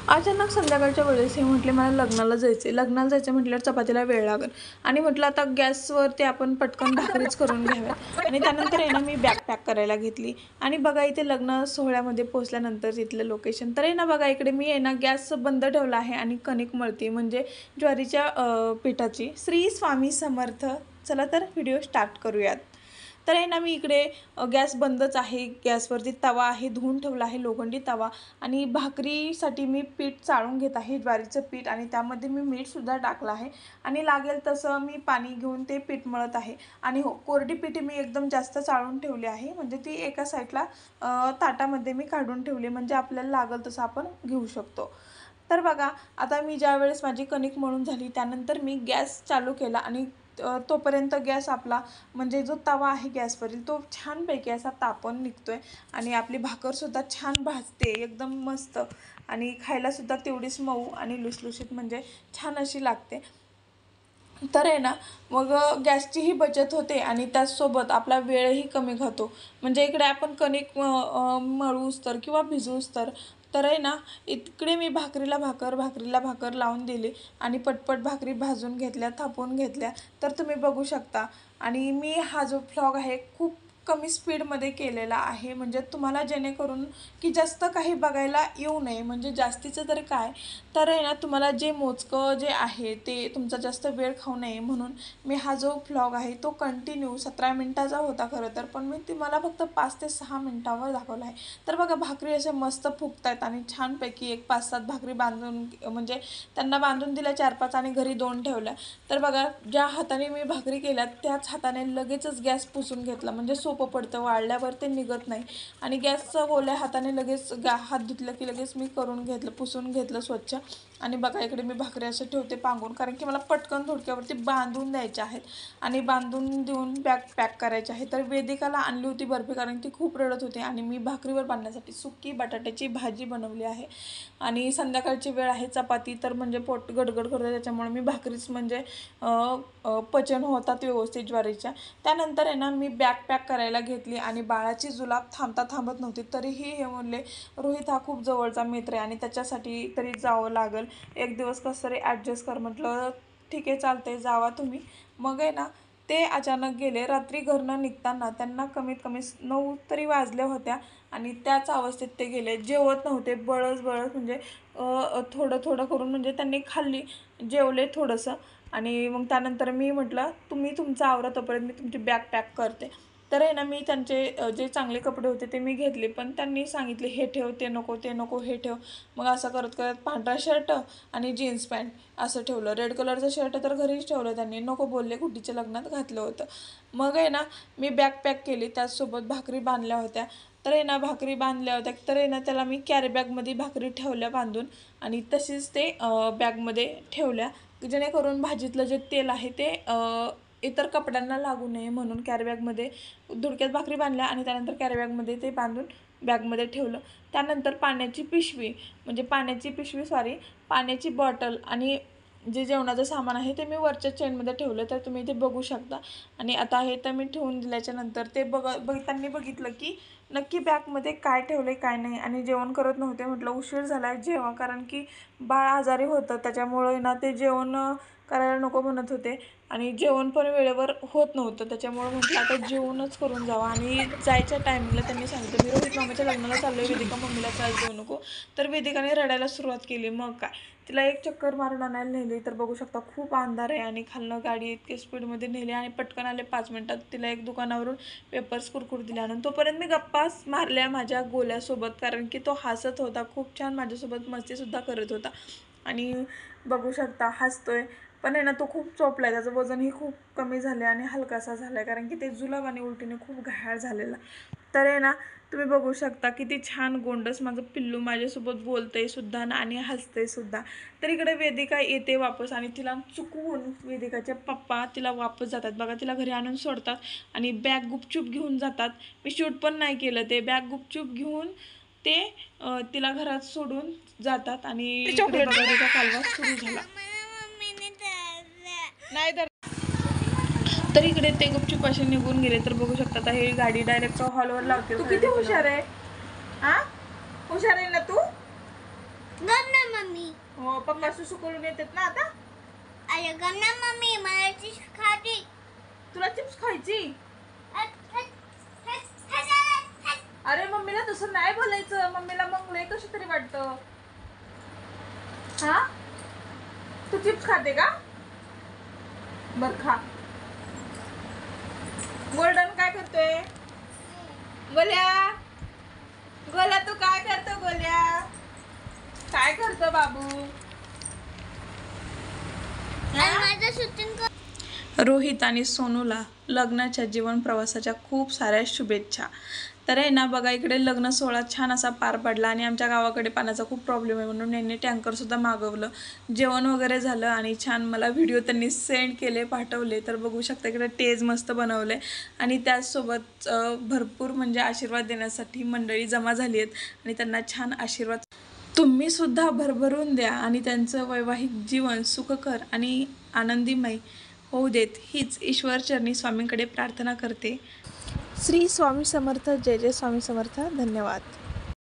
अचानक संध्याकाळच्या वेळेस हे म्हटले मला लग्नाला जायचं म्हटल्यावर चपातीला वेळ लागेल आणि म्हटलं आता गॅसवरती आपण पटकन भाकरीच करून घ्याव्यात आणि त्यानंतर आहे ना मी बॅग पॅक करायला घेतली आणि बघा इथे लग्न सोहळ्यामध्ये पोहोचल्यानंतर तिथलं लोकेशन तर आहे ना बघा इकडे मी आहे ना गॅस बंद ठेवला आहे आणि कणिक मळते म्हणजे ज्वारीच्या पिठाची। श्री स्वामी समर्थ। चला तर व्हिडिओ स्टार्ट करूयात। तर आहे ना मी इकडे गॅस बंदच आहे, गॅसवरती तवा आहे, धुवून ठेवला आहे लोखंडी तवा आणि भाकरीसाठी मी पीठ चाळून घेत आहे, ज्वारीचं पीठ आणि त्यामध्ये मी मीठसुद्धा टाकलं आहे आणि लागेल तसं मी पाणी घेऊन ते पीठ मळत आहे। आणि हो, कोरडी पीठ मी एकदम जास्त चाळून ठेवली आहे म्हणजे ती एका साईडला ताटामध्ये मी काढून ठेवली म्हणजे आपल्याला लागेल तसं आपण घेऊ शकतो। तर बघा आता मी ज्यावेळेस माझी कणिक मळून झाली त्यानंतर मी गॅस चालू केला आणि तोपर्यंत गॅस आपला म्हणजे जो तवा आहे गॅसवरील तो छानपैकी असा तापून निघतोय आणि आपली भाकरसुद्धा छान भाजते एकदम मस्त आणि खायलासुद्धा तेवढीच मऊ आणि लुसलुशीत म्हणजे छान अशी लागते। तर आहे ना मग गॅसचीही बचत होते आणि त्याचसोबत आपला वेळही कमी खातो म्हणजे इकडे आपण कणिक मळूस तर किंवा भिजवूस तर आहे ना इकडे मी भाकरीला भाकर लावून दिली आणि पटपट भाकरी भाजून घेतल्या, थापून घेतल्या। तर तुम्ही बघू शकता आणि मी हा जो व्लॉग आहे खूप कमी स्पीडमध्ये केलेला आहे म्हणजे तुम्हाला जेणेकरून की जास्त काही बघायला येऊ नये म्हणजे जास्तीचं तरी काय तर आहे ना तुम्हाला जे मोजकं जे आहे ते तुमचा जास्त वेळ खाऊ नये म्हणून मी हा जो व्लॉग आहे तो कंटिन्यू 17 मिनिटाचा होता खरं तर, पण मी तुम्हाला फक्त 5 ते 6 मिनिटावर दाखवला आहे। तर बघा भाकरी असे मस्त फुगतायत आणि छानपैकी एक 5-7 भाकरी बांधून म्हणजे त्यांना बांधून दिल्या 4-5 आणि घरी 2 ठेवल्या। तर बघा ज्या हाताने मी भाकरी केल्या त्याच हाताने लगेचच गॅस पुसून घेतला म्हणजे सोपं पडतं, वाळल्यावर ते निघत नाही आणि गॅसचा ओल्या हाताने लगेच हात धुतलं की लगेच मी करून घेतलं, पुसून घेतलं स्वच्छ। आणि बघा इकडे मी भाकरी असं ठेवते पांगून कारण की मला पटकन थोडक्यावरती बांधून द्यायच्या आहेत आणि बांधून देऊन बॅग पॅक करायचे आहे। तर वेदिकाला आणली होती बर्फी कारण ती खूप रडत होती आणि मी भाकरीवर बांधण्यासाठी सुकी बटाट्याची भाजी बनवली आहे आणि संध्याकाळची वेळ आहे, चपाती तर म्हणजे पोट गडगड करते त्याच्यामुळे मी भाकरीच म्हणजे पचन होतात व्यवस्थित ज्वारीच्या। त्यानंतर आहे ना मी बॅग पॅक करायला घेतली आणि बाळाची जुलाब थांबत नव्हती तरीही हे म्हणले रोहित हा खूप जवळचा मित्र आहे आणि त्याच्यासाठी तरी जावं लागेल, एक दिवस कसं तरी ॲडजस्ट कर। म्हटलं ठीक आहे चालतंय जावा तुम्ही। मग आहे ना ते अचानक गेले रात्री घरनं निघताना त्यांना कमीत कमी 9 तरी वाजल्या होत्या आणि त्याच अवस्थेत ते गेले, जेवत नव्हते, बळच म्हणजे थोडं थोडं करून म्हणजे त्यांनी खाल्ली, जेवले थोडंसं आणि मग त्यानंतर मी म्हटलं तुम्ही तुमचं आवरा तोपर्यंत मी तुमची बॅग पॅक करते। तर आहे ना मी त्यांचे जे चांगले कपडे होते ते मी घेतले पण त्यांनी सांगितले हे ठेव, ते नको, ते नको, हे ठेव। मग असं करत करत पांढरा शर्ट आणि जीन्स पॅन्ट असं ठेवलं, रेड कलरचं शर्ट तर घरीच ठेवलं, त्यांनी नको बोलले, गुड्डीच्या लग्नात घातलं होतं। मग आहे ना मी बॅग पॅक केली, त्याचसोबत भाकरी बांधल्या होत्या। तर आहे ना भाकरी बांधल्या होत्या तर आहे ना त्याला मी कॅरी बॅगमध्ये भाकरी ठेवल्या बांधून आणि तशीच ते बॅगमध्ये ठेवल्या जेणेकरून भाजीतलं जे तेल आहे ते इतर कपड्यांना लागू नये म्हणून कॅरीबॅगमध्ये धुडक्यात भाकरी बांधल्या आणि त्यानंतर कॅरीबॅगमध्ये ते बांधून बॅगमध्ये ठेवलं। त्यानंतर पाण्याची बॉटल आणि जे जेवणाचं सामान आहे ते मी वरच्या चेनमध्ये ठेवलं तर तुम्ही इथे बघू शकता। आणि आता हे तर मी ठेवून दिल्याच्या नंतर ते त्यांनी बघितलं की नक्की बॅगमध्ये काय ठेवलं काय नाही आणि जेवण करत नव्हते। म्हटलं उशीर झाला आहे जेवा, कारण की बाळ आजारी होतं त्याच्यामुळे ना ते जेवण करायला नको म्हणत होते आणि जेवण पण वेळेवर होत नव्हतं त्याच्यामुळे म्हटलं आता जेवणच करून जावा। आणि जायच्या टायमिंगला त्यांनी सांगितलं मी रोहित मामाच्या लग्नाला चाललो आहे, वेदिका मम्मीला त्रास देऊ नको। तर वेदिकाने रडायला सुरुवात केली, मग काय तिला एक चक्कर मारून आणायला नेली। तर बघू शकता खूप अंधार आहे आणि खालनं गाडी इतके स्पीडमध्ये नेली आणि पटकन आले 5 मिनिटात। तिला एक दुकानावरून पेपर्स कुरकुर दिले आणून, तोपर्यंत मी गप्पा मारल्या माझ्या गोल्यासोबत कारण की तो हसत होता, खूप छान माझ्यासोबत मस्तीसुद्धा करत होता आणि बघू शकता हसतोय। पण आहे ना तो खूप चोपला आहे, त्याचं वजनही खूप कमी झालं आहे आणि हलकासा झाला आहे कारण की ते जुलाब आणि उलटीने खूप घायाळ झालेला। तर आहे ना तुम्ही बघू शकता किती छान गोंडस माझं पिल्लू माझ्यासोबत बोलतंय सुद्धा आणि हसतंय सुद्धा। तर इकडे वेदिका येते वापस आणि तिला चुकवून वेदिकाचे पप्पा तिला वापस जातात बघा, तिला घरी आणून सोडतात आणि बॅग गुपचूप घेऊन जातात। मी शूट पण नाही केलं, ते बॅग गुपचूप घेऊन ते तिला घरात सोडून जातात आणि इकडे बघा तिचा कालवा सुरू झाला। तर इकडे ते गुपचूप असे निघून गेले। तर बघू शकता आता हे गाडी डायरेक्ट हॉलवर लावते। तू किती हुशार आहे, हा हुशार आहे ना तू? मम्मी. हो पप्पा सुसू करून येतात ना आता. अरे गम ना मम्मी, मला चिप्स खायची. तुला चिप्स खायची. अरे मम्मीला तसं नाही बोलायचं, मम्मीला मग लय कसं तरी वाटतं. हा तू चिप्स खाते का? बर खा. गोल्डन काय करतोय? गोल्या गोल्या तू काय करतो? गोल्या काय करतो बाबू? माझं शूटिंग. रोहित आणि सोनूला लग्नाच्या जीवन प्रवासाच्या खूप साऱ्या शुभेच्छा. तर आहे ना बघा, इकडे लग्न सोहळा छान असा पार पडला आणि आमच्या गावाकडे पाण्याचा खूप प्रॉब्लेम आहे म्हणून यांनी टँकरसुद्धा मागवलं. जेवण वगैरे झालं आणि छान मला व्हिडिओ त्यांनी सेंड केले, पाठवले. तर बघू शकता इकडे टेज मस्त बनवले आणि त्याचसोबत भरपूर म्हणजे आशीर्वाद देण्यासाठी मंडळी जमा झाली आहेत आणि त्यांना छान आशीर्वाद तुम्हीसुद्धा भरभरून द्या आणि त्यांचं वैवाहिक जीवन सुखकर आणि आनंदीमय होऊ देत हीच ईश्वरचरणी स्वामींकडे प्रार्थना करते. श्री स्वामी समर्थ. जय जय स्वामी समर्थ. धन्यवाद.